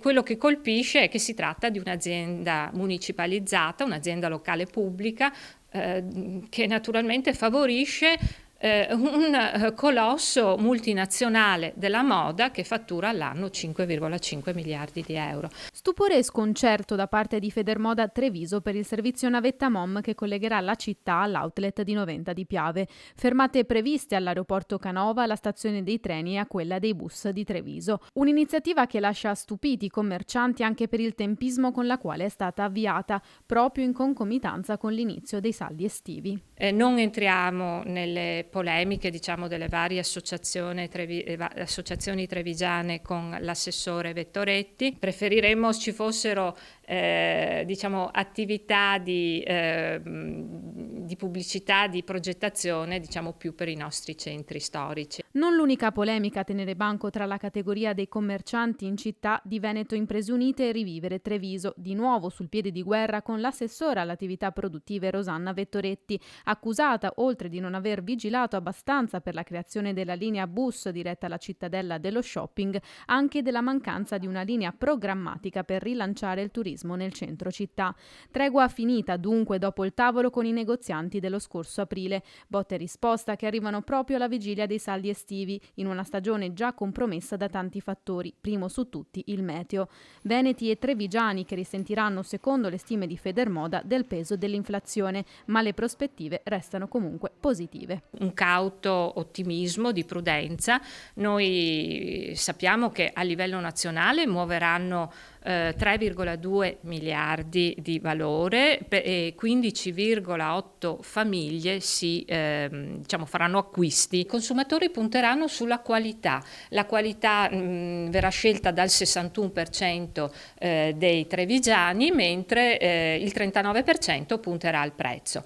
quello che colpisce è che si tratta di un'azienda municipalizzata, un'azienda locale pubblica, che naturalmente favorisce un colosso multinazionale della moda che fattura all'anno 5,5 miliardi di euro. Stupore e sconcerto da parte di Federmoda Treviso per il servizio navetta MOM che collegherà la città all'outlet di Noventa di Piave. Fermate previste all'aeroporto Canova, alla stazione dei treni e a quella dei bus di Treviso. Un'iniziativa che lascia stupiti i commercianti anche per il tempismo con la quale è stata avviata, proprio in concomitanza con l'inizio dei saldi estivi. Non entriamo nelle polemiche, delle varie associazioni trevigiane con l'assessore Vettoretti. Preferiremmo ci fossero attività di pubblicità, di progettazione, più per i nostri centri storici. Non l'unica polemica a tenere banco tra la categoria dei commercianti in città di Veneto Imprese Unite e Rivivere Treviso, di nuovo sul piede di guerra con l'assessora alle attività produttive Rosanna Vettoretti, accusata, oltre di non aver vigilato abbastanza per la creazione della linea bus diretta alla cittadella dello shopping, anche della mancanza di una linea programmatica per rilanciare il turismo nel centro città. Tregua finita dunque dopo il tavolo con i negozianti dello scorso aprile. Botta e risposta che arrivano proprio alla vigilia dei saldi estivi, in una stagione già compromessa da tanti fattori, primo su tutti il meteo. Veneti e trevigiani che risentiranno, secondo le stime di Federmoda, del peso dell'inflazione, ma le prospettive restano comunque positive. Un cauto ottimismo di prudenza. Noi sappiamo che a livello nazionale muoveranno 3,2 miliardi di valore e 15,8 famiglie faranno acquisti. I consumatori punteranno sulla qualità. La qualità verrà scelta dal 61% dei trevigiani, mentre il 39% punterà al prezzo.